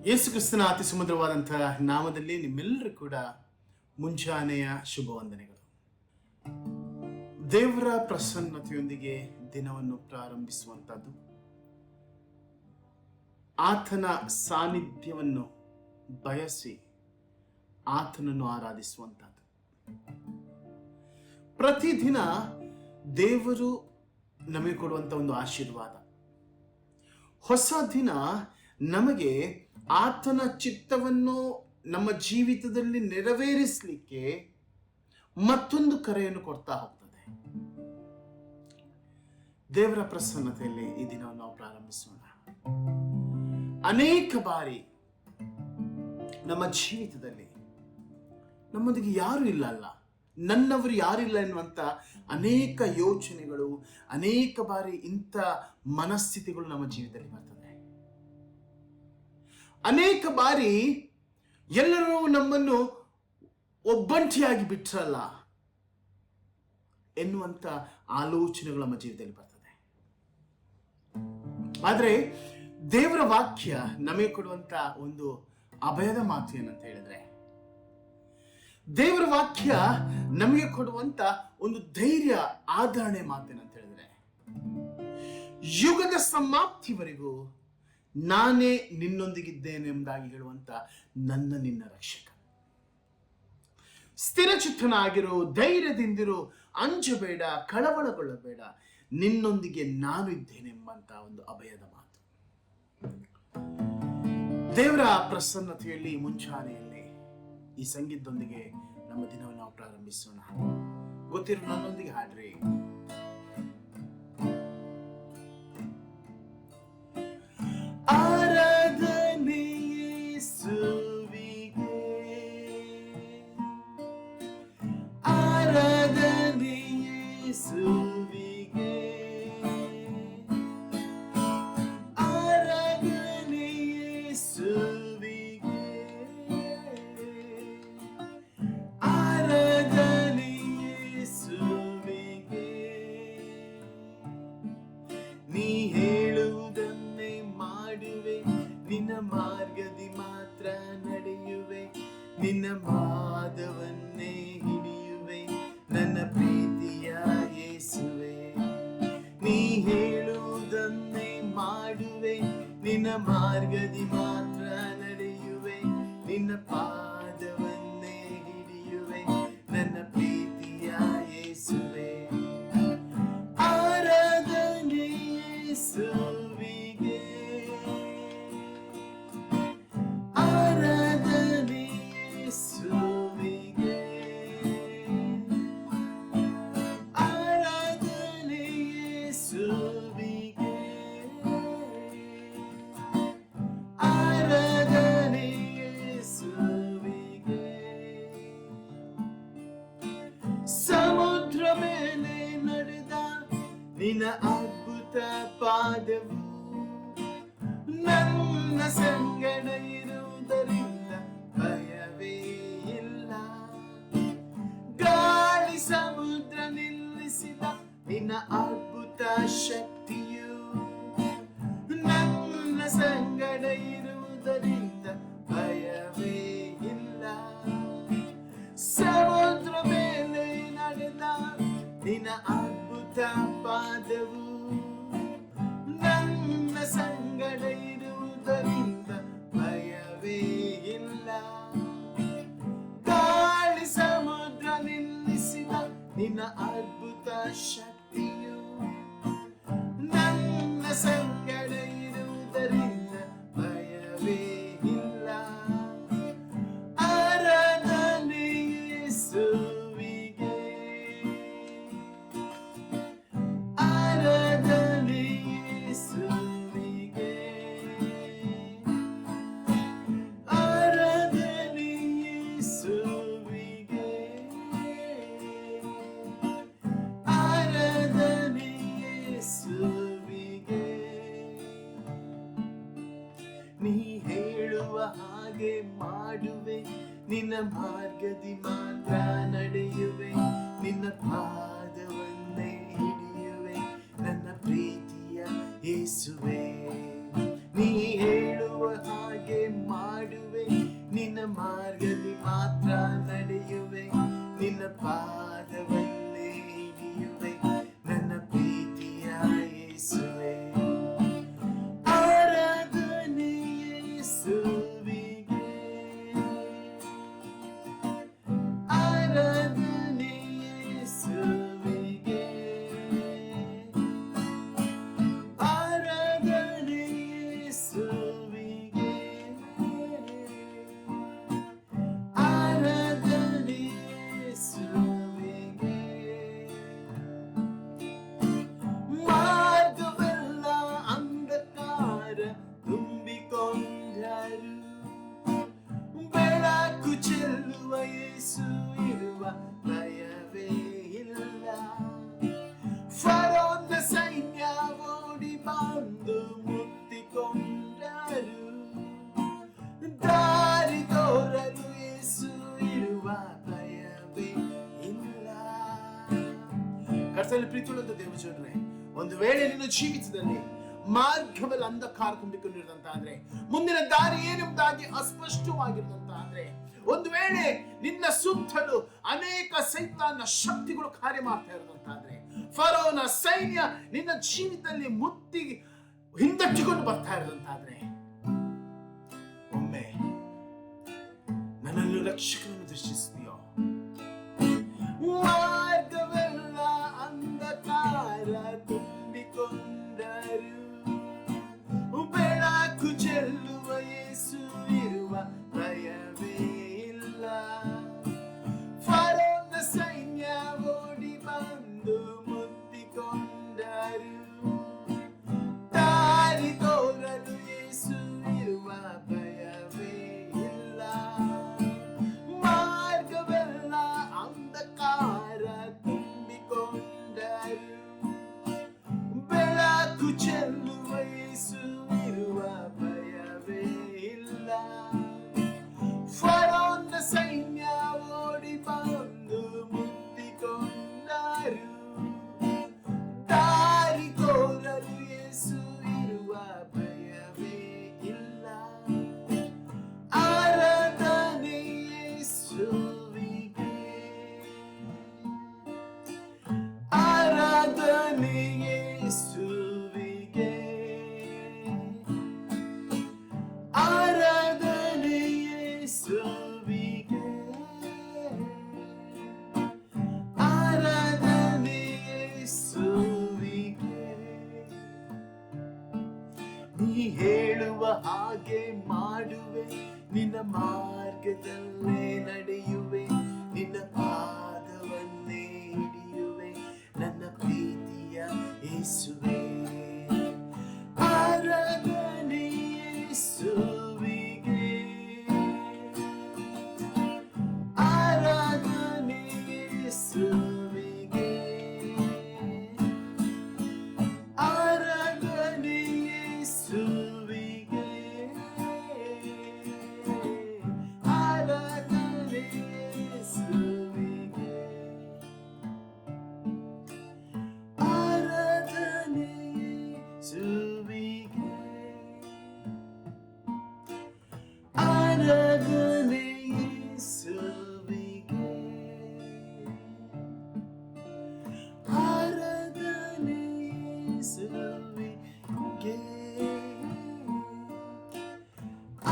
ಯೇಸು ಕ್ರಿಸ್ತನ ಅತಿ ಸುಮಧುರವಾದಂತಹ ನಾಮದಲ್ಲಿ ನಿಮ್ಮೆಲ್ಲರೂ ಕೂಡ ಮುಂಜಾನೆಯ ಶುಭ ವಂದನೆಗಳು. ದೇವರ ಪ್ರಸನ್ನತೆಯೊಂದಿಗೆ ದಿನವನ್ನು ಪ್ರಾರಂಭಿಸುವಂತದ್ದು, ಆತನ ಸಾನ್ನಿಧ್ಯವನ್ನು ಬಯಸಿ ಆತನನ್ನು ಆರಾಧಿಸುವಂತದ್ದು. ಪ್ರತಿದಿನ ದೇವರು ನಮಗೆ ಕೊಡುವಂತ ಒಂದು ಆಶೀರ್ವಾದ. ಹೊಸ ದಿನ ನಮಗೆ ಆತನ ಚಿತ್ತವನ್ನು ನಮ್ಮ ಜೀವಿತದಲ್ಲಿ ನೆರವೇರಿಸಲಿಕ್ಕೆ ಮತ್ತೊಂದು ಕರೆಯನ್ನು ಕೊಡ್ತಾ ಹೋಗ್ತದೆ. ದೇವರ ಪ್ರಸನ್ನತೆಯಲ್ಲಿ ಈ ದಿನವನ್ನು ನಾವು ಪ್ರಾರಂಭಿಸೋಣ. ಅನೇಕ ಬಾರಿ ನಮ್ಮ ಜೀವಿತದಲ್ಲಿ ನಮ್ಮೊಂದಿಗೆ ಯಾರು ಇಲ್ಲ ಅಲ್ಲ, ನನ್ನವರು ಯಾರಿಲ್ಲ ಎನ್ನುವಂತ ಅನೇಕ ಯೋಚನೆಗಳು, ಅನೇಕ ಬಾರಿ ಇಂಥ ಮನಸ್ಥಿತಿಗಳು ನಮ್ಮ ಜೀವಿತದಲ್ಲಿ ಬರ್ತದೆ. ಅನೇಕ ಬಾರಿ ಎಲ್ಲರೂ ನಮ್ಮನ್ನು ಒಬ್ಬಂಟಿಯಾಗಿ ಬಿಟ್ರಲ್ಲ ಎನ್ನುವಂತ ಆಲೋಚನೆಗಳು ನಮ್ಮ ಜೀವಿತದಲ್ಲಿ ಬರ್ತದೆ. ಆದರೆ ದೇವರ ವಾಕ್ಯ ನಮಗೆ ಕೊಡುವಂತ ಒಂದು ಅಭಯದ ಮಾತು ಏನಂತ ಹೇಳಿದ್ರೆ, ದೇವರ ವಾಕ್ಯ ನಮಗೆ ಕೊಡುವಂತ ಒಂದು ಧೈರ್ಯ, ಆಧರಣೆ ಮಾತೇನಂತ ಹೇಳಿದ್ರೆ, ಯುಗದ ಸಮಾಪ್ತಿವರೆಗೂ ನಾನೇ ನಿನ್ನೊಂದಿಗಿದ್ದೇನೆ ಎಂಬುದಾಗಿ ಹೇಳುವಂತ ನಿನ್ನ ರಕ್ಷಕ. ಸ್ಥಿರಚಿತ್ತನಾಗಿರು, ಧೈರ್ಯದಿಂದಿರು, ಅಂಜಬೇಡ, ಕಳವಳಗೊಳ್ಳಬೇಡ, ನಿನ್ನೊಂದಿಗೆ ನಾನು ಇದ್ದೇನೆ ಎಂಬಂತ ಒಂದು ಅಭಯದ ಮಾತು. ದೇವರ ಪ್ರಸನ್ನತೆಯಲ್ಲಿ ಮುಂಚಾನೆಯಲ್ಲಿ ಈ ಸಂಗೀತದೊಂದಿಗೆ ನಮ್ಮ ದಿನವನ್ನು ನಾವು ಪ್ರಾರಂಭಿಸೋಣ. ಗೊತ್ತಿರೋ ನನ್ನೊಂದಿಗೆ ಹಾಡ್ರಿ. ನಿನ್ನ ಮಾರ್ಗದಿ ಮಾತ್ರ ನಡೆಯುವೆ, ನಿನ್ನ ಪಾದವನ್ನೇ ಹಿಡಿಯುವೆ, ನನ್ನ ಪ್ರೀತಿಯ ಯೇಸುವೆ. ನೀ ಹೇಳುವುದನ್ನೇ ಮಾಡುವೆ, ನಿನ್ನ ಮಾರ್ಗದಿ ಮಾತ್ರ ನಡೆಯುವೆ, ನಿನ್ನ ಪಾದವನ್ನೇ ಹಿಡಿಯುವೆ, ನನ್ನ ಪ್ರೀತಿಯ ಯೇಸುವೆ. ಆರಾಧನೆ ಯೇಸುವಿಗೆ, ಆರಾಧನೆ ಯೇಸುವಿಗೆ, ಆರಾಧನೆ ಯೇಸುವಿಗೆ, ಆರಾಧನೆ ಯೇಸುವಿಗೆ. ಸಮುದ್ರ ಮೇಲೆ ನಡೆದ ನಿನ್ನ ಅದ್ಭುತ ಪಾದವು ನನ್ನ ಸಂಗಡ ಇರುವುದರಿಂದ ಭಯವೇ ಇಲ್ಲ. ಗಾಳಿ ಸಮುದ್ರ ನಿಲ್ಲಿಸಿದ ನಿನ್ನ ಅದ್ಭುತ ಶಕ್ತಿಯು ನನ್ನ ಸಂಗಡ ಇರುವುದರಿಂದ ಭಯವೇ ಇಲ್ಲ. ಸಮುದ್ರ ಮೇಲೆ ನಡೆದ ನಿನ್ನ ಅದ್ಭುತ ಪಾದವು ನನ್ನ ಸಂಗಡ ಇರುವುದರಿಂದ ಭಯವೇ ಇಲ್ಲ. ಗಾಳಿ ಸಮುದ್ರ ನಿಲ್ಲಿಸಿದ ನಿನ್ನ ಅದ್ಭುತ ಶಕ್ತಿಯು ನನ್ನ ಸಂಗಡ ಇರುವುದರಿಂದ ಭಯವೇ ಇಲ್ಲ. ಆರಾಧನೆ ಯೇಸುವಿಗೆ, ಆರಾಧನೆ ಯೇಸುವಿಗೆ, ಆರಾಧನೆ ಯೇಸುವಿಗೆ, ಆರಾಧನೆ ಯೇಸುವಿಗೆ. ನೀ ಹೇಳುವ ಹಾಗೆ ಮಾಡುವೆ, ನಿನ್ನ ಮಾರ್ಗದಿ ಮಾತ್ರ ನಡೆಯುವೆ, ನಿನ್ನ ಪಾದವನ್ನೇ ಹಿಡಿಯುವೆ, ನನ್ನ ಪ್ರೀತಿಯ ಯೇಸುವೆ. ನೀ ಹೇಳುವ ಹಾಗೆ ತುಂಬಿಕೊಂಡರು. ಬೆಳಕು ಚೆಲ್ಲುವ ಯೇಸು ಇರುವ ಭಯವೇ ಇಲ್ಲ. ಫರೋನ ಸೈನ್ಯ ಓಡಿ ಬಂದು ಮುತ್ತಿಕೊಂಡರು. ದಾರಿ ತೋರಲು ಯೇಸು ಇರುವ ಭಯವೇ ಇಲ್ಲ. ಕರ್ತನಲ್ಲಿ ಪ್ರೀತಿಯುಳ್ಳ ದೇವಜನರೇ, ಒಂದು ವೇಳೆ ನಿನ್ನ ಜೀವಿತದಲ್ಲಿ ಮಾರ್ಗವೆಲ್ಲ ಅಂಧಕಾರ ತುಂಬಿಕೊಂಡಿರುವಂತಾದ್ರೆ, ಮುಂದಿನ ದಾರಿ ಏನೆಂಬುದಾಗಿ ಅಸ್ಪಷ್ಟವಾಗಿರುವಂತಾದ್ರೆ, ಒಂದು ವೇಳೆ ನಿನ್ನ ಸುತ್ತಲೂ ಅನೇಕ ಸೈತಾನ ಶಕ್ತಿಗಳು ಕಾರ್ಯ ಮಾಡ್ತಾ ಇರುವಂತಾದ್ರೆ, ಫರೋನ ಸೈನ್ಯ ನಿನ್ನ ಜೀವಿತದಲ್ಲಿ ಮುತ್ತಿ ಹಿಂದಟ್ಟಿಕೊಂಡು ಬರ್ತಾ ಇರುವಂತಾದ್ರೆ, ಒಮ್ಮೆ ನನ್ನನ್ನು ರಕ್ಷಕನನ್ನು ದೃಷ್ಟಿಸ್ತೀಯೋ? ಮಾರ್ಗವೆಲ್ಲ ಅಂಧಕಾರ ತುಂಬಿಕೊಂಡರು. ಬೆಳಕು ಚೆಲ್ಲುವ ಯೇಸು ಇರುವ ಭಯವೇ ಇಲ್ಲ. ಫರೋನ ಸೈನ್ಯ ಓಡಿ ಬಂದು ಮುತ್ತಿಕೊಂಡರು. ದಾರಿ ತೋರಲು ಯೇಸು ಇರುವ ಭಯವೇ ಇಲ್ಲ. ಮಾರ್ಗವೆಲ್ಲ ಅಂಧಕಾರ ತುಂಬಿಕೊಂಡರು. ಬೆಳಕು ಚೆಲ್ಲುವ ಯೇಸು ಇರುವ ಭಯವೇ ಇಲ್ಲ. ಫರೋನ ಸೈನ್ಯ ಓಡಿ ಬಂದು ಮುತ್ತಿಕೊಂಡರು. ದಾರಿ ತೋರಲು ಯೇಸು ಇರುವ ಭಯವೇ ಇಲ್ಲ. ಆರಾಧನೆ ಯೇಸುವಿಗೆ, ಆರಾಧನೆ ಯೇಸುವಿಗೆ, ಆರಾಧನೆ ಯೇಸುವಿಗೆ, ಆರಾಧನೆ ಯೇಸುವಿಗೆ. ನೀ ಹೇಳುವ ಹಾಗೆ ಮಾಡುವೆ, ನಿನ್ನ ಮಾರ್ಗದಲ್ಲೇ ನಡೆಯುವೆ, ನಿನ್ನ ಪಾದವನ್ನೇ ಹಿಡಿಯುವೆ, ನನ್ನ ಪ್ರೀತಿಯ ಯೇಸುವೆ. ಆರಾಧನೆ ಯೇಸುವಿಗೆ, ಆರಾಧನೆ ಯೇಸುವಿಗೆ, ಆರಾಧನೆ ಯೇಸುವಿಗೆ, ಆರಾಧನೆ ಯೇಸುವಿಗೆ, ಆರಾಧನೆ ಯೇಸುವಿಗೆ, ಆರಾಧನೆ ಯೇಸುವಿಗೆ, ಆರಾಧನೆ ಯೇಸುವಿಗೆ,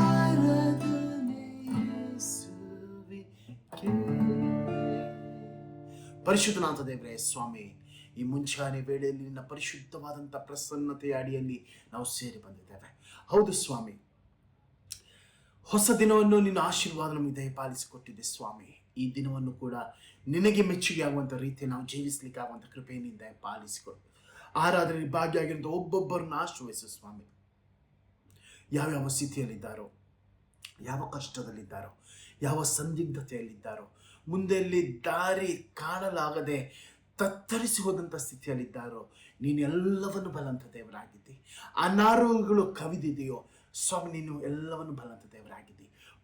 ಆರಾಧನೆ ಯೇಸುವಿಗೆ. ಪರಿಶುದ್ಧನಾಥ ದೇವರೇ ಸ್ವಾಮಿ, ಈ ಮುಂಚಾನೆ ವೇಳೆಯಲ್ಲಿ ನಿನ್ನ ಪರಿಶುದ್ಧವಾದಂಥ ಪ್ರಸನ್ನತೆಯ ಅಡಿಯಲ್ಲಿ ನಾವು ಸೇರಿ ಬಂದಿದ್ದೇವೆ. ಹೌದು ಸ್ವಾಮಿ, ಹೊಸ ದಿನವನ್ನು ನಿನ್ನ ಆಶೀರ್ವಾದ ನಮಗೆ ದಯಪಾಲಿಸಿಕೊಟ್ಟಿದೆ ಸ್ವಾಮಿ. ಈ ದಿನವನ್ನು ಕೂಡ ನಿನಗೆ ಮೆಚ್ಚುಗೆ ಆಗುವಂಥ ರೀತಿ ನಾವು ಜೀವಿಸಲಿಕ್ಕೆ ಆಗುವಂಥ ಕೃಪೆಯನ್ನು ದಯಪಾಲಿಸಿಕೊಡು. ಆರಾಧನೆ ಭಾಗಿಯಾಗಿರುವಂಥ ಒಬ್ಬೊಬ್ಬರನ್ನು ಆಶ್ರಯಿಸು ಸ್ವಾಮಿ. ಯಾವ್ಯಾವ ಸ್ಥಿತಿಯಲ್ಲಿದ್ದಾರೋ, ಯಾವ ಕಷ್ಟದಲ್ಲಿದ್ದಾರೋ, ಯಾವ ಸಂದಿಗ್ಧತೆಯಲ್ಲಿದ್ದಾರೋ, ಮುಂದೆಯಲ್ಲಿ ದಾರಿ ಕಾಣಲಾಗದೆ ತತ್ತರಿಸಿ ಹೋದಂಥ ಸ್ಥಿತಿಯಲ್ಲಿದ್ದಾರೋ, ನೀನು ಎಲ್ಲವನ್ನು ಬಲಂತ ದೇವರಾಗಿದ್ದಿ. ಅನಾರೋಗ್ಯಗಳು ಕವಿದಿದೆಯೋ ಸ್ವಾಮಿ, ನೀನು ಎಲ್ಲವನ್ನು ಬಲಂತ ದೇವರಾಗಿದ್ದಿ.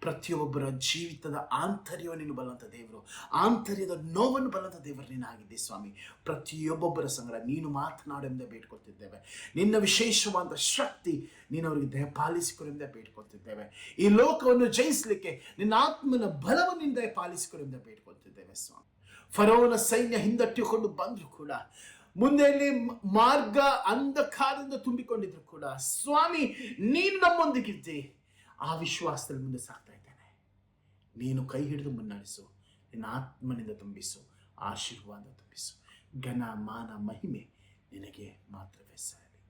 ಪ್ರತಿಯೊಬ್ಬರ ಜೀವಿತದ ಆಂತರ್ಯವನ್ನು ನೀನು ಬಲಂತ ದೇವರು, ಆಂತರ್ಯದ ನೋವನ್ನು ಬಲಂತ ದೇವರು ನೀನಾಗಿದ್ದಿ ಸ್ವಾಮಿ. ಪ್ರತಿಯೊಬ್ಬೊಬ್ಬರ ಸಂಗಡ ನೀನು ಮಾತನಾಡುವುದೆಂದೇ ಬೇಡ್ಕೊಳ್ತಿದ್ದೇವೆ. ನಿನ್ನ ವಿಶೇಷವಾದ ಶಕ್ತಿ ನೀನು ಅವರಿಗೆ ದಯಪಾಲಿಸಿಕೊಡುವುದೆಂದೇ ಬೇಡ್ಕೊಳ್ತಿದ್ದೇವೆ. ಈ ಲೋಕವನ್ನು ಜಯಿಸಲಿಕ್ಕೆ ನಿನ್ನ ಆತ್ಮನ ಬಲವನ್ನು ದಯಪಾಲಿಸಿಕೊಡುವುದೆಂದೇ ಬೇಡ್ಕೊಳ್ತಿದ್ದೇವೆ ಸ್ವಾಮಿ. ಫರೋನ ಸೈನ್ಯ ಹಿಂದಟ್ಟಿಕೊಂಡು ಬಂದ್ರು ಕೂಡ, ಮುಂದೆಯಲ್ಲಿ ಮಾರ್ಗ ಅಂಧಕಾರದಿಂದ ತುಂಬಿಕೊಂಡಿದ್ರು ಕೂಡ ಸ್ವಾಮಿ ನೀನು ನಮ್ಮೊಂದಿಗಿದ್ದಿ. ಆ ವಿಶ್ವಾಸದಲ್ಲಿ ಮುಂದೆ ಸಾಗ್ತಾ ಇದ್ದೇನೆ. ನೀನು ಕೈ ಹಿಡಿದು ಮುನ್ನಡೆಸು, ನಿನ್ನ ಆತ್ಮನಿಂದ ತುಂಬಿಸು, ಆಶೀರ್ವಾದ ತುಂಬಿಸು. ಘನ ಮಾನ ಮಹಿಮೆ ನಿನಗೆ ಮಾತ್ರವೇ ಸಲ್ಲಲಿ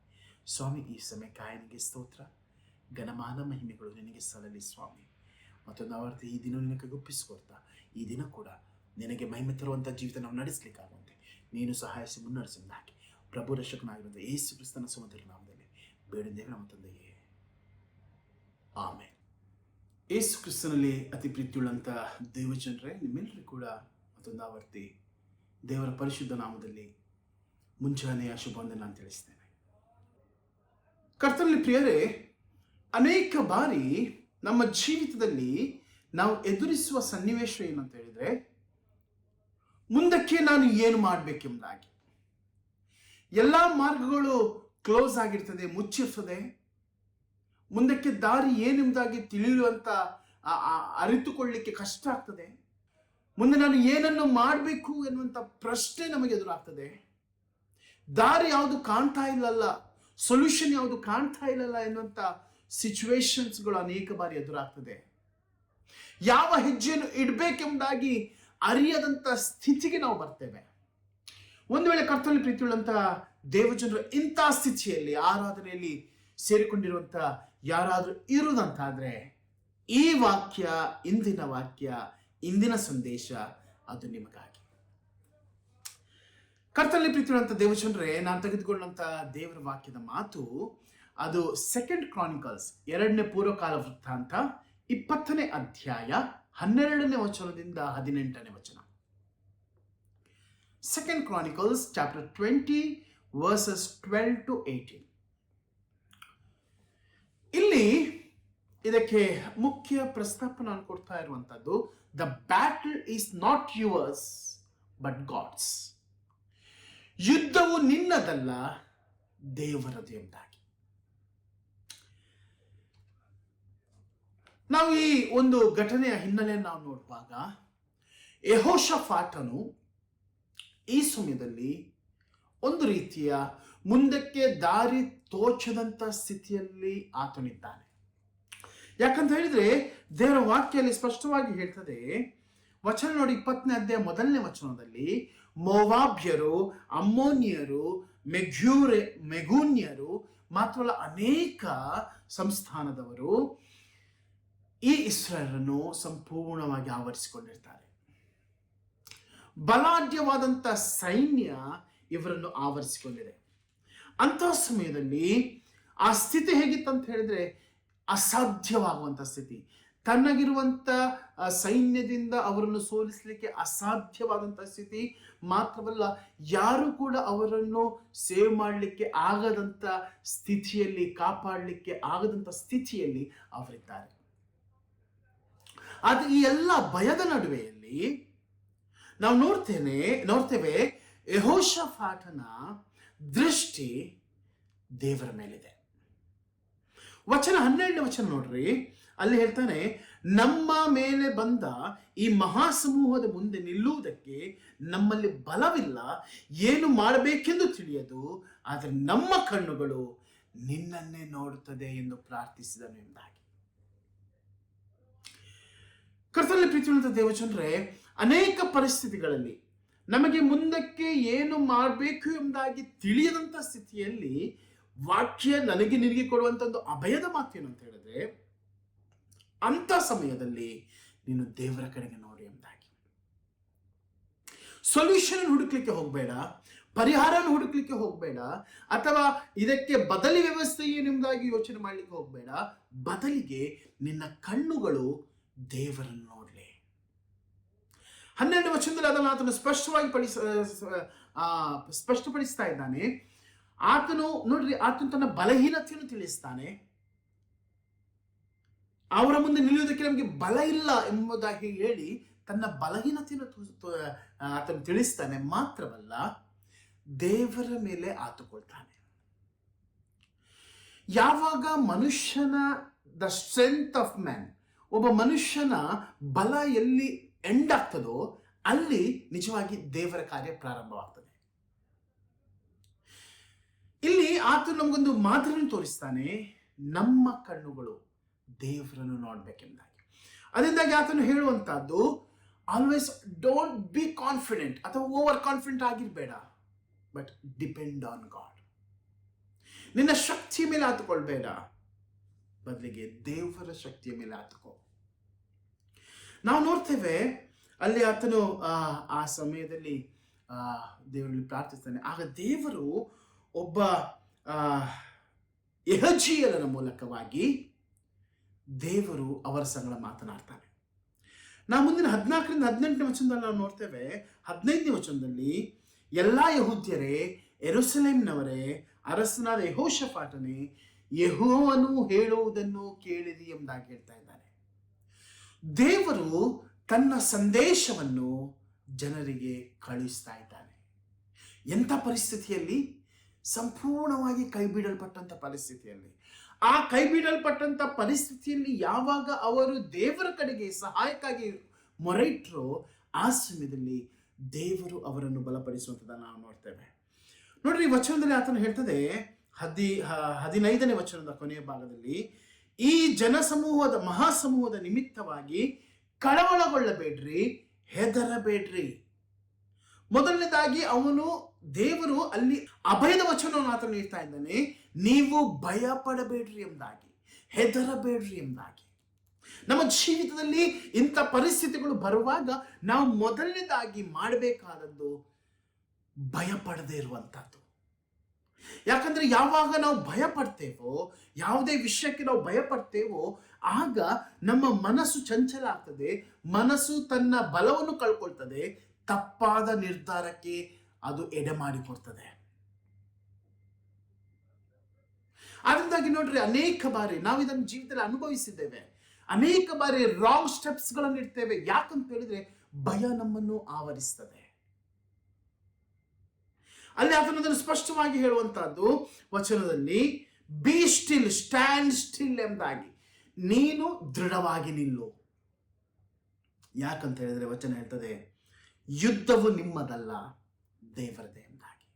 ಸ್ವಾಮಿ. ಈ ಸಮಯ ಕಾಯನಿಗೆ ಸ್ತೋತ್ರ, ಘನಮಾನ ಮಹಿಮೆಗಳು ನಿನಗೆ ಸಲ್ಲಲಿ ಸ್ವಾಮಿ. ಮತ್ತೊಂದು ಆವರ್ತಿ ಈ ದಿನ ನಿನಗೆ ಗುಪ್ಪಿಸಿಕೊಡ್ತಾ, ಈ ದಿನ ಕೂಡ ನಿನಗೆ ಮಹಿಮೆ ತರುವಂಥ ಜೀವಿತ ನಾವು ನಡೆಸಲಿಕ್ಕಾಗುವಂತೆ ನೀನು ಸಹಾಯಿಸಿ ಮುನ್ನಡೆಸಿದ್ದಾಗಿ ಪ್ರಭು ರಕ್ಷಕನಾಗಿರುವಂಥ ಯೇಸು ಕ್ರಿಸ್ತನ ಸುಮಧುರ ನಾಮದಲ್ಲಿ ಬೇಡಿದ್ದೇವೆ ನಮ್ಮ ತಂದೆಯೇ, ಯೇಸು ಕ್ರಿಸ್ತನಲ್ಲಿ ಅತಿ ಪ್ರೀತಿಯುಳ್ಳಂಥ ದೇವಜನರೇ, ನಿಮ್ಮೆಲ್ಲರೂ ಕೂಡ ಮತ್ತೊಂದು ಆವರ್ತಿ ದೇವರ ಪರಿಶುದ್ಧ ನಾಮದಲ್ಲಿ ಮುಂಜಾನೆಯ ಶುಭವನ್ನು ನಾನು ತಿಳಿಸ್ತೇನೆ. ಕರ್ತನಲ್ಲಿ ಪ್ರಿಯರೇ, ಅನೇಕ ಬಾರಿ ನಮ್ಮ ಜೀವಿತದಲ್ಲಿ ನಾವು ಎದುರಿಸುವ ಸನ್ನಿವೇಶ ಏನಂತ ಹೇಳಿದ್ರೆ, ಮುಂದಕ್ಕೆ ನಾನು ಏನು ಮಾಡಬೇಕೆಂಬುದಾಗಿ ಎಲ್ಲ ಮಾರ್ಗಗಳು ಕ್ಲೋಸ್ ಆಗಿರ್ತದೆ, ಮುಚ್ಚಿರ್ತದೆ. ಮುಂದಕ್ಕೆ ದಾರಿ ಏನೆಂಬುದಾಗಿ ತಿಳಿಯುವಂತ ಅರಿತುಕೊಳ್ಳಿಕ್ಕೆ ಕಷ್ಟ ಆಗ್ತದೆ. ಮುಂದೆ ನಾನು ಏನನ್ನು ಮಾಡಬೇಕು ಎನ್ನುವಂತ ಪ್ರಶ್ನೆ ನಮಗೆ ಎದುರಾಗ್ತದೆ. ದಾರಿ ಯಾವುದು ಕಾಣ್ತಾ ಇಲ್ಲಲ್ಲ, ಸೊಲ್ಯೂಷನ್ ಯಾವುದು ಕಾಣ್ತಾ ಇಲ್ಲಲ್ಲ ಎನ್ನುವಂತ ಸಿಚುವೇಶನ್ಸ್ಗಳು ಅನೇಕ ಬಾರಿ ಎದುರಾಗ್ತದೆ. ಯಾವ ಹೆಜ್ಜೆಯನ್ನು ಇಡಬೇಕೆಂಬುದಾಗಿ ಅರಿಯದಂತ ಸ್ಥಿತಿಗೆ ನಾವು ಬರ್ತೇವೆ. ಒಂದು ವೇಳೆ ಕರ್ತನಲ್ಲಿ ಪ್ರೀತಿಯುಳ್ಳಂತ ದೇವಜನರು ಇಂಥ ಸ್ಥಿತಿಯಲ್ಲಿ ಆರಾಧನೆಯಲ್ಲಿ ಸೇರಿಕೊಂಡಿರುವಂತ ಯಾರಾದ್ರೂ ಇರುವುದಂತಾದ್ರೆ, ಈ ವಾಕ್ಯ, ಇಂದಿನ ವಾಕ್ಯ, ಇಂದಿನ ಸಂದೇಶ ಅದು ನಿಮಗಾಗಿ. ಕರ್ತನಲ್ಲಿ ಪ್ರೀತಿಯುಳ್ಳಂತ ದೇವಜನರೇ, ನಾನು ತೆಗೆದುಕೊಂಡಂತ ದೇವರ ವಾಕ್ಯದ ಮಾತು ಅದು 2 ಕ್ರಾನಿಕಲ್ಸ್ 2ನೇ ಪೂರ್ವಕಾಲ ವೃತ್ತಾಂತ 20ನೇ ಅಧ್ಯಾಯ 12ನೇ ವಚನದಿಂದ 18ನೇ ವಚನ. 2 Chronicles chapter 20 verses 12 to 18. ಇಲ್ಲಿ ಇದಕ್ಕೆ ಮುಖ್ಯ ಪ್ರಸ್ತಾಪ ನಾನು ಕೊಡ್ತಾ ಇರುವಂತದ್ದು, the battle is not yours but God's. ಯುದ್ಧವು ನಿನ್ನದಲ್ಲ, ದೇವರದು ಎಂಬುದಾಗಿ. ನಾವು ಈ ಒಂದು ಘಟನೆಯ ಹಿನ್ನೆಲೆಯನ್ನು ನಾವು ನೋಡುವಾಗ, ಯೆಹೋಷಾಫಾಟನು ಈ ಸಮಯದಲ್ಲಿ ಒಂದು ರೀತಿಯ ಮುಂದಕ್ಕೆ ದಾರಿ ತೋಚದಂತ ಸ್ಥಿತಿಯಲ್ಲಿ ಆತನಿದ್ದಾನೆ. ಯಾಕಂತ ಹೇಳಿದ್ರೆ ದೇವರ ವಾಕ್ಯದಲ್ಲಿ ಸ್ಪಷ್ಟವಾಗಿ ಹೇಳ್ತದೆ, ವಚನ ನೋಡಿ 20ನೇ ಅಧ್ಯಾಯ 1ನೇ ವಚನದಲ್ಲಿ, ಮೋವಾಬ್ಯರು, ಅಮ್ಮೋನಿಯರು, ಮೆಗೂನ್ಯರು ಮಾತ್ರವಲ್ಲ ಅನೇಕ ಸಂಸ್ಥಾನದವರು ಈ ಇಸ್ರಾಯೇಲನ್ನು ಸಂಪೂರ್ಣವಾಗಿ ಆವರಿಸಿಕೊಂಡಿರ್ತಾರೆ. ಬಲಾಢ್ಯವಾದಂಥ ಸೈನ್ಯ ಇವರನ್ನು ಆವರಿಸಿಕೊಂಡಿದೆ. ಅಂತಹ ಸಮಯದಲ್ಲಿ ಆ ಸ್ಥಿತಿ ಹೇಗಿತ್ತಂತ ಹೇಳಿದ್ರೆ, ಅಸಾಧ್ಯವಾಗುವಂಥ ಸ್ಥಿತಿ. ತನ್ನಗಿರುವಂಥ ಸೈನ್ಯದಿಂದ ಅವರನ್ನು ಸೋಲಿಸಲಿಕ್ಕೆ ಅಸಾಧ್ಯವಾದಂಥ ಸ್ಥಿತಿ. ಮಾತ್ರವಲ್ಲ, ಯಾರು ಕೂಡ ಅವರನ್ನು ಸೇವ್ ಮಾಡಲಿಕ್ಕೆ ಆಗದಂಥ ಸ್ಥಿತಿಯಲ್ಲಿ, ಕಾಪಾಡಲಿಕ್ಕೆ ಆಗದಂಥ ಸ್ಥಿತಿಯಲ್ಲಿ ಅವರಿದ್ದಾರೆ. ಆದರೆ ಈ ಎಲ್ಲ ಭಯದ ನಡುವೆಯಲ್ಲಿ ನಾವು ನೋಡ್ತೇವೆ ಯೆಹೋಷಾಫಾಟನ ದೃಷ್ಟಿ ದೇವರ ಮೇಲಿದೆ. ವಚನ 12ನೇ ವಚನ ನೋಡ್ರಿ, ಅಲ್ಲಿ ಹೇಳ್ತಾನೆ, ನಮ್ಮ ಮೇಲೆ ಬಂದ ಈ ಮಹಾಸಮೂಹದ ಮುಂದೆ ನಿಲ್ಲುವುದಕ್ಕೆ ನಮ್ಮಲ್ಲಿ ಬಲವಿಲ್ಲ, ಏನು ಮಾಡಬೇಕೆಂದು ತಿಳಿಯದು, ಆದರೆ ನಮ್ಮ ಕಣ್ಣುಗಳು ನಿನ್ನನ್ನೇ ನೋಡುತ್ತದೆ ಎಂದು ಪ್ರಾರ್ಥಿಸಿದನು ಎಂಬುದಾಗಿ. ಕರ್ತನಲ್ಲಿ ಪ್ರೀತಿಯುಳ್ಳಂತ ದೇವಜನರೇ, ಅನೇಕ ಪರಿಸ್ಥಿತಿಗಳಲ್ಲಿ ನಮಗೆ ಮುಂದಕ್ಕೆ ಏನು ಮಾಡಬೇಕು ಎಂಬುದಾಗಿ ತಿಳಿಯದಂತ ಸ್ಥಿತಿಯಲ್ಲಿ ವಾಕ್ಯ ನನಗೆ ನಿನಗೆ ಕೊಡುವಂತ ಒಂದು ಅಭಯದ ಮಾತೇನು ಅಂತ ಹೇಳಿದ್ರೆ, ಅಂತ ಸಮಯದಲ್ಲಿ ನೀನು ದೇವರ ಕಡೆಗೆ ನೋಡಿ ಎಂಬುದಾಗಿ. ಸೊಲ್ಯೂಷನ್ ಹುಡುಕ್ಲಿಕ್ಕೆ ಹೋಗಬೇಡ, ಪರಿಹಾರನ ಹುಡುಕ್ಲಿಕ್ಕೆ ಹೋಗಬೇಡ, ಅಥವಾ ಇದಕ್ಕೆ ಬದಲಿ ವ್ಯವಸ್ಥೆ ಏನೆಂಬುದಾಗಿ ಯೋಚನೆ ಮಾಡ್ಲಿಕ್ಕೆ ಹೋಗಬೇಡ. ಬದಲಿಗೆ ನಿನ್ನ ಕಣ್ಣುಗಳು ದೇವರನ್ನು ನೋಡ್ಲಿ. 12ನೇ ವಚನದಲ್ಲಿ ಅದನ್ನು ಆತನು ಸ್ಪಷ್ಟಪಡಿಸ್ತಾ ಇದ್ದಾನೆ. ಆತನು ನೋಡ್ರಿ, ಆತನು ತನ್ನ ಬಲಹೀನತೆಯನ್ನು ತಿಳಿಸ್ತಾನೆ. ಅವರ ಮುಂದೆ ನಿಲ್ಲುವುದಕ್ಕೆ ನಮಗೆ ಬಲ ಇಲ್ಲ ಎಂಬುದಾಗಿ ಹೇಳಿ ತನ್ನ ಬಲಹೀನತೆಯನ್ನು ಆತನು ತಿಳಿಸ್ತಾನೆ. ಮಾತ್ರವಲ್ಲ, ದೇವರ ಮೇಲೆ ಆತುಕೊಳ್ತಾನೆ. ಯಾವಾಗ ಮನುಷ್ಯನ ದ ಸ್ಟ್ರೆಂತ್ ಆಫ್ ಮ್ಯಾನ್, ಒಬ್ಬ ಮನುಷ್ಯನ ಬಲ ಎಲ್ಲಿ ಎಂಡ್ ಆಗ್ತದೋ ಅಲ್ಲಿ ನಿಜವಾಗಿ ದೇವರ ಕಾರ್ಯ ಪ್ರಾರಂಭವಾಗ್ತದೆ. ಇಲ್ಲಿ ಆತನು ನಮಗೊಂದು ಮಾದರಿಯನ್ನು ತೋರಿಸ್ತಾನೆ, ನಮ್ಮ ಕಣ್ಣುಗಳು ದೇವರನ್ನು ನೋಡ್ಬೇಕೆಂಬುದಾಗಿ. ಅದರಿಂದಾಗಿ ಆತನು ಹೇಳುವಂತಹದ್ದು, ಆಲ್ವೇಸ್ ಡೋಂಟ್ ಬಿ ಕಾನ್ಫಿಡೆಂಟ್ ಅಥವಾ ಓವರ್ ಕಾನ್ಫಿಡೆಂಟ್ ಆಗಿರ್ಬೇಡ, ಬಟ್ ಡಿಪೆಂಡ್ ಆನ್ ಗಾಡ್. ನಿನ್ನ ಶಕ್ತಿಯ ಮೇಲೆ ಆತುಕೊಳ್ಬೇಡ, ಬದಲಿಗೆ ದೇವರ ಶಕ್ತಿಯ ಮೇಲೆ ಆತುಕೋ. ನಾವು ನೋಡ್ತೇವೆ ಅಲ್ಲಿ ಆತನು ಆ ಸಮಯದಲ್ಲಿ ದೇವರಲ್ಲಿ ಪ್ರಾರ್ಥಿಸ್ತಾನೆ. ಆಗ ದೇವರು ಒಬ್ಬ ಯೆಹಜೀಯೇಲನ ಮೂಲಕವಾಗಿ ದೇವರು ಅವರ ಸಂಗಡ ಮಾತನಾಡ್ತಾನೆ. ನಾವು ಮುಂದಿನ 14ರಿಂದ 18ನೇ ವಚನದಲ್ಲಿ ನಾವು ನೋಡ್ತೇವೆ. 15ನೇ ವಚನದಲ್ಲಿ, ಎಲ್ಲ ಯೆಹೂದ್ಯರೇ, ಯೆರೂಸಲೇಮಿನವರೇ, ಅರಸನಾದ ಯೆಹೋಷಾಫಾಟನೇ, ಯೆಹೋವನು ಹೇಳುವುದನ್ನು ಕೇಳಿರಿ ಎಂಬುದಾಗಿ ಹೇಳ್ತಾ ಇದ್ದಾನೆ. ದೇವರು ತನ್ನ ಸಂದೇಶವನ್ನು ಜನರಿಗೆ ಕಳುಹಿಸ್ತಾ ಇದ್ದಾನೆ. ಎಂಥ ಪರಿಸ್ಥಿತಿಯಲ್ಲಿ? ಸಂಪೂರ್ಣವಾಗಿ ಕೈಬಿಡಲ್ಪಟ್ಟಂಥ ಪರಿಸ್ಥಿತಿಯಲ್ಲಿ. ಆ ಕೈಬಿಡಲ್ಪಟ್ಟಂಥ ಪರಿಸ್ಥಿತಿಯಲ್ಲಿ ಯಾವಾಗ ಅವರು ದೇವರ ಕಡೆಗೆ ಸಹಾಯಕ್ಕಾಗಿ ಮೊರೆ ಇಟ್ಟರೋ, ಆ ಸಮಯದಲ್ಲಿ ದೇವರು ಅವರನ್ನು ಬಲಪಡಿಸುವಂಥದ್ದನ್ನು ನಾವು ನೋಡ್ತೇವೆ. ನೋಡ್ರಿ, ವಚನದಲ್ಲಿ ಆತನು ಹೇಳ್ತದೆ, 15ನೇ ವಚನದ ಕೊನೆಯ ಭಾಗದಲ್ಲಿ, ಈ ಜನಸಮೂಹದ ಮಹಾಸಮೂಹದ ನಿಮಿತ್ತವಾಗಿ ಕಳವಳಗೊಳ್ಳಬೇಡ್ರಿ, ಹೆದರಬೇಡ್ರಿ. ಮೊದಲನೇದಾಗಿ ದೇವರು ಅಲ್ಲಿ ಅಭಯದ ವಚನವನ್ನು ಆತನು ನೀಡ್ತಾ ಇದ್ದಾನೆ. ನೀವು ಭಯ ಪಡಬೇಡ್ರಿ ಎಂಬುದಾಗಿ, ಹೆದರಬೇಡ್ರಿ ಎಂಬುದಾಗಿ. ನಮ್ಮ ಜೀವಿತದಲ್ಲಿ ಇಂಥ ಪರಿಸ್ಥಿತಿಗಳು ಬರುವಾಗ ನಾವು ಮೊದಲನೇದಾಗಿ ಮಾಡಬೇಕಾದದ್ದು ಭಯ ಪಡದೇ ಇರುವಂತಹದ್ದು. ಯಾಕಂದ್ರೆ ಯಾವಾಗ ನಾವು ಭಯ ಪಡ್ತೇವೋ, ಯಾವುದೇ ವಿಷಯಕ್ಕೆ ನಾವು ಭಯ ಪಡ್ತೇವೋ, ಆಗ ನಮ್ಮ ಮನಸ್ಸು ಚಂಚಲ ಆಗ್ತದೆ, ಮನಸ್ಸು ತನ್ನ ಬಲವನ್ನು ಕಳ್ಕೊಳ್ತದೆ, ತಪ್ಪಾದ ನಿರ್ಧಾರಕ್ಕೆ ಅದು ಎಡೆ ಮಾಡಿಕೊಡ್ತದೆ. ಅದರಿಂದಾಗಿ ನೋಡ್ರಿ, ಅನೇಕ ಬಾರಿ ನಾವು ಇದನ್ನು ಜೀವಿತದಲ್ಲಿ ಅನುಭವಿಸಿದ್ದೇವೆ. ಅನೇಕ ಬಾರಿ ರಾಂಗ್ ಸ್ಟೆಪ್ಸ್ ಗಳನ್ನು ಇಡ್ತೇವೆ. ಯಾಕಂತ ಹೇಳಿದ್ರೆ ಭಯ ನಮ್ಮನ್ನು ಆವರಿಸ್ತದೆ. ಅಲ್ಲಿ ಅದನ್ನು ಸ್ಪಷ್ಟವಾಗಿ ಹೇಳುವಂತಹದ್ದು ವಚನದಲ್ಲಿ, ಬಿ ಸ್ಟಿಲ್, ಸ್ಟ್ಯಾಂಡ್ ಸ್ಟಿಲ್ ಎಂಬುದಾಗಿ, ನೀನು ದೃಢವಾಗಿ ನಿಲ್ಲು. ಯಾಕಂತ ಹೇಳಿದ್ರೆ ವಚನ ಹೇಳ್ತದೆ, ಯುದ್ಧವು ನಿಮ್ಮದಲ್ಲ, ದೇವರದೇ ಎಂಬುದಾಗಿ.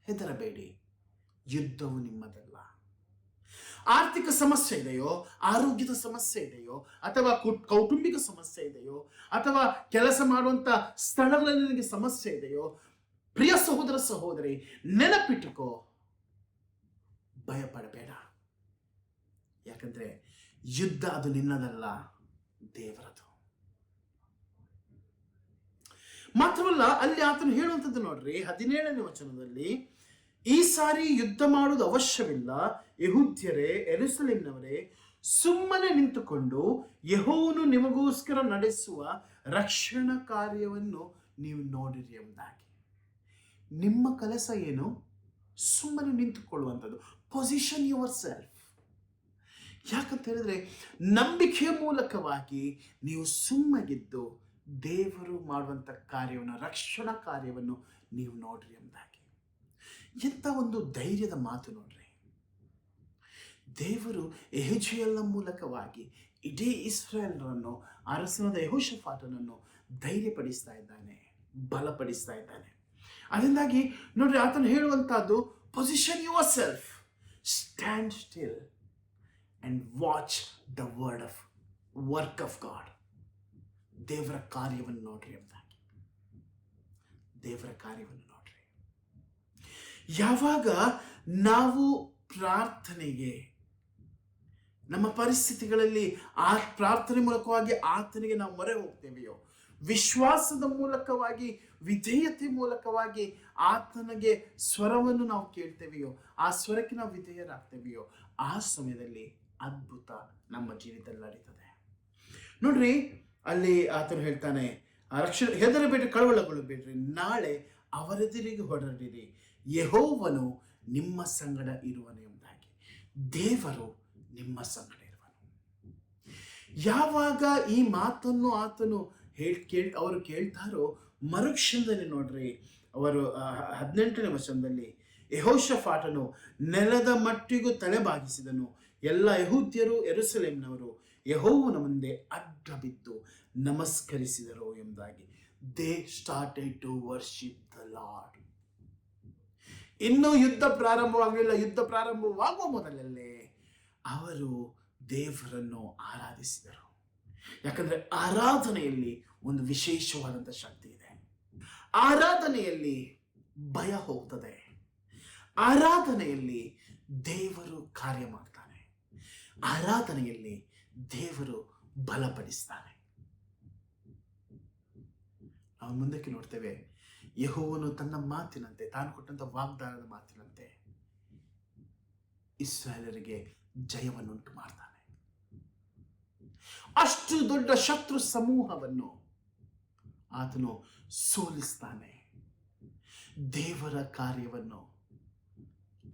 ಹೆದರಬೇಡಿ, ಯುದ್ಧವು ನಿಮ್ಮದಲ್ಲ. ಆರ್ಥಿಕ ಸಮಸ್ಯೆ ಇದೆಯೋ, ಆರೋಗ್ಯದ ಸಮಸ್ಯೆ ಇದೆಯೋ, ಅಥವಾ ಕೌಟುಂಬಿಕ ಸಮಸ್ಯೆ ಇದೆಯೋ, ಅಥವಾ ಕೆಲಸ ಮಾಡುವಂತ ಸ್ಥಳಗಳಲ್ಲಿ ನಿನಗೆ ಸಮಸ್ಯೆ ಇದೆಯೋ, ಪ್ರಿಯ ಸಹೋದರ ಸಹೋದರಿ, ನೆನಪಿಟ್ಟುಕೋ, ಭಯ ಪಡಬೇಡ. ಯಾಕಂದ್ರೆ ಯುದ್ಧ ಅದು ನಿನ್ನದಲ್ಲ, ದೇವರದು. ಮಾತ್ರವಲ್ಲ, ಅಲ್ಲಿ ಆತನು ಹೇಳುವಂಥದ್ದು ನೋಡ್ರಿ, 17ನೇ ವಚನದಲ್ಲಿ, ಈ ಸಾರಿ ಯುದ್ಧ ಮಾಡುವುದು ಅವಶ್ಯವಿಲ್ಲ, ಯೆಹೂದ್ಯರೇ, ಯೆರೂಸಲೇಮಿನವರೇ, ಸುಮ್ಮನೆ ನಿಂತುಕೊಂಡು ಯೆಹೋವನು ನಿಮಗೋಸ್ಕರ ನಡೆಸುವ ರಕ್ಷಣಾ ಕಾರ್ಯವನ್ನು ನೀವು ನೋಡಿರಿ ಎಂಬುದಾಗಿ. ನಿಮ್ಮ ಕೆಲಸ ಏನು? ಸುಮ್ಮನೆ ನಿಂತುಕೊಳ್ಳುವಂಥದ್ದು. Position your self. ಯಾಕಂತ ಹೇಳಿದ್ರೆ ನಂಬಿಕೆಯ ಮೂಲಕವಾಗಿ ನೀವು ಸುಮ್ಮಗಿದ್ದು ದೇವರು ಮಾಡುವಂಥ ಕಾರ್ಯವನ್ನು, ರಕ್ಷಣಾ ಕಾರ್ಯವನ್ನು ನೀವು ನೋಡ್ರಿ ಎಂಬುದಾಗಿ. ಎಂಥ ಒಂದು ಧೈರ್ಯದ ಮಾತು ನೋಡ್ರಿ. ದೇವರು ಯೆಹೆಜ್ಕೇಲನ ಮೂಲಕವಾಗಿ ಇಡೀ ಇಸ್ರಾಯೇಲರನ್ನು, ಅರಸನಾದ ಯೆಹೋಷಾಫಾಟನನ್ನು ಧೈರ್ಯಪಡಿಸ್ತಾ ಇದ್ದಾನೆ, ಬಲಪಡಿಸ್ತಾ ಇದ್ದಾನೆ. ಅದರಿಂದಾಗಿ ನೋಡ್ರಿ, ಆತನು ಹೇಳುವಂತಹದ್ದು, position yourself, stand still and watch the work of God. ದೇವರ ಕಾರ್ಯವನ್ನು ನೋಡ್ರಿ ಎಂಬುದಾಗಿ. ದೇವರ ಕಾರ್ಯವನ್ನು ನೋಡ್ರಿ. ಯಾವಾಗ ನಾವು ಪ್ರಾರ್ಥನೆಗೆ, ನಮ್ಮ ಪರಿಸ್ಥಿತಿಗಳಲ್ಲಿ ಆ ಪ್ರಾರ್ಥನೆ ಮೂಲಕವಾಗಿ ಆತನಿಗೆ ನಾವು ಮೊರೆ ಹೋಗ್ತೇವೆಯೋ, ವಿಶ್ವಾಸದ ಮೂಲಕವಾಗಿ, ವಿಧೇಯತೆ ಮೂಲಕವಾಗಿ ಆತನಿಗೆ ಸ್ವರವನ್ನು ನಾವು ಕೇಳ್ತೇವೆಯೋ, ಆ ಸ್ವರಕ್ಕೆ ನಾವು ವಿಧೇಯರಾಗ್ತೇವೆಯೋ, ಆ ಸಮಯದಲ್ಲಿ ಅದ್ಭುತ ನಮ್ಮ ಜೀವಿತದಲ್ಲಿ ನಡೀತದೆ. ನೋಡ್ರಿ, ಅಲ್ಲಿ ಆತನು ಹೇಳ್ತಾನೆ, ಹೆದರಬೇಡ್ರಿ, ಕಳವಳಗೊಳ್ಳಬೇಡ್ರಿ, ನಾಳೆ ಅವರೆದುರಿಗೆ ಹೊರಡಿರಿ, ಯೆಹೋವನು ನಿಮ್ಮ ಸಂಗಡ ಇರುವನು ಎಂಬುದಾಗಿ. ದೇವರು ನಿಮ್ಮ ಸಂಗಡ ಇರುವನು. ಯಾವಾಗ ಈ ಮಾತನ್ನು ಆತನು ಅವರು ಕೇಳ್ತಾರೋ, ಮರುಕ್ಷಣದಲ್ಲಿ ನೋಡ್ರಿ, ಅವರು 18ನೇ ವಚನದಲ್ಲಿ, ಯೆಹೋಷಾಫಾಟನು ನೆಲದ ಮಟ್ಟಿಗೂ ತಲೆ ಬಾಗಿಸಿದನು, ಎಲ್ಲ ಯೆಹೂದ್ಯರು, ಯೆರೂಸಲೇಮಿನವರು ಯೆಹೋವನ ಮುಂದೆ ಅಡ್ಡ ಬಿದ್ದು ನಮಸ್ಕರಿಸಿದರು ಎಂಬುದಾಗಿ. They started to worship the lord. ಇನ್ನೂ ಯುದ್ಧ ಪ್ರಾರಂಭವಾಗಲಿಲ್ಲ. ಯುದ್ಧ ಪ್ರಾರಂಭವಾಗುವ ಮೊದಲಲ್ಲೇ ಅವರು ದೇವರನ್ನು ಆರಾಧಿಸಿದರು. ಯಾಕಂದ್ರೆ ಆರಾಧನೆಯಲ್ಲಿ ಒಂದು ವಿಶೇಷವಾದಂಥ ಶಕ್ತಿ ಇದೆ. ಆರಾಧನೆಯಲ್ಲಿ ಭಯ ಹೋಗ್ತದೆ. ಆರಾಧನೆಯಲ್ಲಿ ದೇವರು ಕಾರ್ಯ ಮಾಡ್ತಾನೆ. ಆರಾಧನೆಯಲ್ಲಿ ದೇವರು ಬಲಪಡಿಸ್ತಾನೆ. ನಾವು ಮುಂದಕ್ಕೆ ನೋಡ್ತೇವೆ, ಯೆಹೋವನು ತನ್ನ ಮಾತಿನಂತೆ, ತಾನು ಕೊಟ್ಟಂತ ವಾಗ್ದಾನದ ಮಾತಿನಂತೆ ಇಸ್ರಾಯೇಲರಿಗೆ ಜಯವನ್ನುಂಟು ಮಾಡ್ತಾನೆ. ಅಷ್ಟು ದೊಡ್ಡ ಶತ್ರು ಸಮೂಹವನ್ನು ಆತನು ಸೋಲಿಸ್ತಾನೆ. ದೇವರ ಕಾರ್ಯವನ್ನು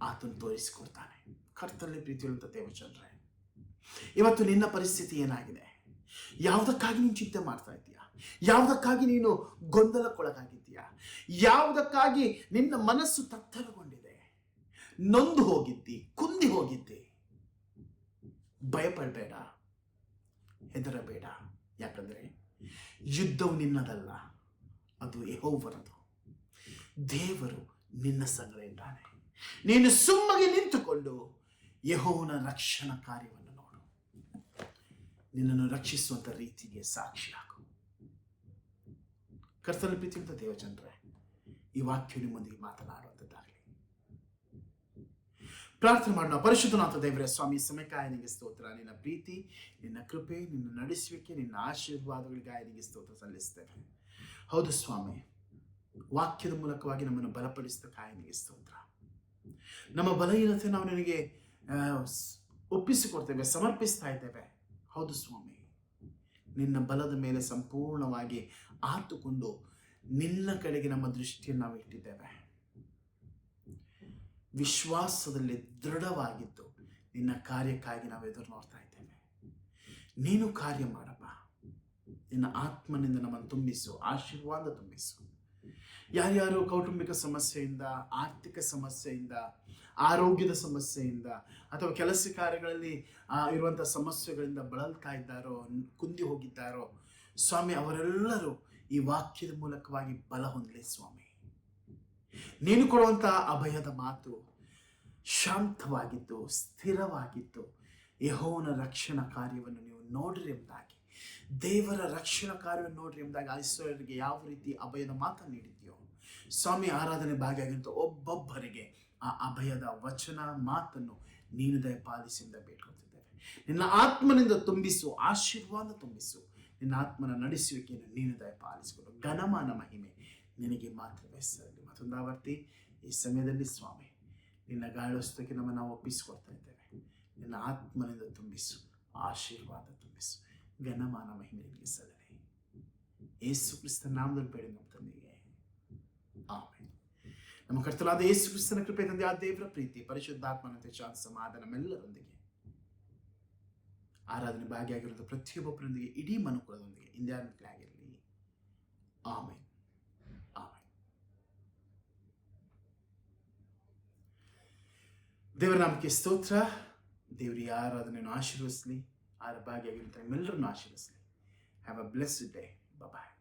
ಆತನು ತೋರಿಸಿಕೊಡ್ತಾನೆ. ಕರ್ತನಲ್ಲಿ ಪ್ರೀತಿಯುಳ್ಳ ದೇವಜನರೇ, ಇವತ್ತು ನಿನ್ನ ಪರಿಸ್ಥಿತಿ ಏನಾಗಿದೆ? ಯಾವುದಕ್ಕಾಗಿ ನೀನು ಚಿಂತೆ ಮಾಡ್ತಾ ಇದ್ದೀಯಾ? ಯಾವುದಕ್ಕಾಗಿ ನೀನು ಗೊಂದಲಕ್ಕೊಳಗಾಗಿದ್ದೀಯಾ? ಯಾವುದಕ್ಕಾಗಿ ನಿನ್ನ ಮನಸ್ಸು ತತ್ತರಗೊಂಡಿದೆ? ನೊಂದು ಹೋಗಿದ್ದಿ, ಕುಂದಿ ಹೋಗಿದ್ದಿ. ಭಯಪಡಬೇಡ, ಹೆದರಬೇಡ. ಯಾಕಂದ್ರೆ ಯುದ್ಧವು ನಿನ್ನದಲ್ಲ, ಅದು ಯೆಹೋವನದು. ದೇವರು ನಿನ್ನ ಸಂಗಡ ಇದ್ದಾನೆ. ನೀನು ಸುಮ್ಮನೆ ನಿಂತುಕೊಂಡು ಯೆಹೋವನ ರಕ್ಷಣಾ ಕಾರ್ಯವನ್ನು ನೋಡು. ನಿನ್ನನ್ನು ರಕ್ಷಿಸುವಂತ ರೀತಿಗೆ ಸಾಕ್ಷಿಯಾಗು. ಕರ್ತನ ಪ್ರೀತಿಯುಳ್ಳ ದೇವಜನರೇ, ಈ ವಾಕ್ಯ ನಿಮ್ಮೊಂದಿಗೆ ಮಾತನಾಡುವಂಥದ್ದಾಗಲಿ. ಪ್ರಾರ್ಥನೆ ಮಾಡೋಣ. ಪರಿಶುದ್ಧನಾಥ ದೇವರೇ, ಸ್ವಾಮಿ, ಸಮಯಕ್ಕಾಗಿ ನಿನಗೆ ಸ್ತೋತ್ರ. ನಿನ್ನ ಪ್ರೀತಿ, ನಿನ್ನ ಕೃಪೆ, ನಿನ್ನ ನಡೆಸುವಿಕೆ, ನಿನ್ನ ಆಶೀರ್ವಾದಗಳಿಗಾಗಿ ನಿನಗೆ ಸ್ತೋತ್ರ ಸಲ್ಲಿಸ್ತೇವೆ. ಹೌದು ಸ್ವಾಮಿ, ವಾಕ್ಯದ ಮೂಲಕವಾಗಿ ನಮ್ಮನ್ನು ಬಲಪಡಿಸಿದಕ್ಕಾಗಿ ನಿನಗೆ ಸ್ತೋತ್ರ. ನಮ್ಮ ಬಲಹೀನತೆ ನಾವು ನಿನಗೆ ಒಪ್ಪಿಸಿಕೊಡ್ತೇವೆ, ಸಮರ್ಪಿಸ್ತಾ ಇದ್ದೇವೆ. ಹೌದು ಸ್ವಾಮಿ, ನಿನ್ನ ಬಲದ ಮೇಲೆ ಸಂಪೂರ್ಣವಾಗಿ ಆತುಕೊಂಡು ನಿನ್ನ ಕಡೆಗೆ ನಮ್ಮ ದೃಷ್ಟಿಯನ್ನು ನಾವು ಇಟ್ಟಿದ್ದೇವೆ. ವಿಶ್ವಾಸದಲ್ಲಿ ದೃಢವಾಗಿದ್ದು ನಿನ್ನ ಕಾರ್ಯಕ್ಕಾಗಿ ನಾವು ಎದುರು ನೋಡ್ತಾ ಇದ್ದೇವೆ. ನೀನು ಕಾರ್ಯ ಮಾಡಪ್ಪ. ನಿನ್ನ ಆತ್ಮನಿಂದ ನಮ್ಮನ್ನು ತುಂಬಿಸು, ಆಶೀರ್ವಾದ ತುಂಬಿಸು. ಯಾರ್ಯಾರು ಕೌಟುಂಬಿಕ ಸಮಸ್ಯೆಯಿಂದ, ಆರ್ಥಿಕ ಸಮಸ್ಯೆಯಿಂದ, ಆರೋಗ್ಯದ ಸಮಸ್ಯೆಯಿಂದ ಅಥವಾ ಕೆಲಸ ಕಾರ್ಯಗಳಲ್ಲಿ ಇರುವಂಥ ಸಮಸ್ಯೆಗಳಿಂದ ಬಳಲ್ತಾ ಇದ್ದಾರೋ, ಕುಂದಿ ಹೋಗಿದ್ದಾರೋ ಸ್ವಾಮಿ, ಅವರೆಲ್ಲರೂ ಈ ವಾಕ್ಯದ ಮೂಲಕವಾಗಿ ಬಲ ಹೊಂದಲಿ ಸ್ವಾಮಿ. ನೀನು ಕೊಡುವಂತಹ ಅಭಯದ ಮಾತು ಶಾಂತವಾಗಿದ್ದು, ಸ್ಥಿರವಾಗಿದ್ದು, ಯೆಹೋವನ ರಕ್ಷಣಾ ಕಾರ್ಯವನ್ನು ನೀವು ನೋಡ್ರಿ ಎಂಬುದಾಗಿ, ದೇವರ ರಕ್ಷಣಾ ಕಾರ್ಯವನ್ನು ನೋಡ್ರಿ ಎಂಬುದಾಗಿ ಐಶ್ವರ್ಯರಿಗೆ ಯಾವ ರೀತಿ ಅಭಯದ ಮಾತನ್ನು ನೀಡಿದ್ಯೋ ಸ್ವಾಮಿ, ಆರಾಧನೆ ಭಾಗಿಯಾಗಿರುವಂಥ ಒಬ್ಬೊಬ್ಬರಿಗೆ ಆ ಅಭಯದ ವಚನ ಮಾತನ್ನು ನೀನು ದಯಪಾಲಿಸಿಂದ ಬೇಡ್ಕೊತಿದ್ದೇವೆ. ನಿನ್ನ ಆತ್ಮನಿಂದ ತುಂಬಿಸು, ಆಶೀರ್ವಾದ ತುಂಬಿಸು. ನಿನ್ನ ಆತ್ಮನ ನಡೆಸುವಿಕೆಯನ್ನು ನೀನು ದಯಪಾಲಿಸಿಕೊಂಡು ಘನಮಾನ ಮಹಿಮೆ ನಿನಗೆ ಮಾತ್ರವೇ ಸರಲಿ. ಮತ್ತೊಂದು ಆವರ್ತಿ ಈ ಸಮಯದಲ್ಲಿ ಸ್ವಾಮಿ, ನಿನ್ನ ಗಾಳಸ್ತಕ್ಕೆ ನಮ್ಮನ್ನು ನಾವು ಒಪ್ಪಿಸಿಕೊಡ್ತಾ ಇದ್ದೇವೆ. ನಿನ್ನ ಆತ್ಮನಿಂದ ತುಂಬಿಸು, ಆಶೀರ್ವಾದ ತುಂಬಿಸು. ಘನಮಾನ ಮಹಿಮೆ ನಿನಗೆ ಸಲ್ಲಲಿ. ಯೇಸು ಕ್ರಿಸ್ತನ ನಾಮದಲ್ಲಿ ಬೇಡಿ ನಮ್ಮ ತಂದೆಗೆ, ಆಮೆನ್. ನಮ್ಮ ಕರ್ತನಾದ ಯೇಸು ಕ್ರಿಸ್ತನ ಕೃಪೆ, ತಂದೆ ಆ ದೇವರ ಪ್ರೀತಿ, ಪರಿಶುದ್ಧಾತ್ಮನಂತೆ ಶಾಂತಿ ಸಮಾಧಾನ ನಮ್ಮೆಲ್ಲರೊಂದಿಗೆ, ಆರಾಧನೆ ಭಾಗಿಯಾಗಿರುವಂಥ ಪ್ರತಿಯೊಬ್ಬೊಬ್ಬರೊಂದಿಗೆ, ಇಡೀ ಮನುಕುಲದೊಂದಿಗೆ ಇಂದಿಯಾಗಲಿ ಆಗಿರಲಿ. Amen, amen. ದೇವರ ನಾಮಕ್ಕೆ ಸ್ತೋತ್ರ. ದೇವರಿಗೆ ಆರಾಧನೆಯನ್ನು ಆಶೀರ್ವದಿಸಲಿ. ಭಾಗಿಯಾಗಿರುವಂಥ ನಿಮ್ಮೆಲ್ಲರನ್ನು ಆಶೀರ್ವದಿಸಲಿ. Have a blessed day. Bye.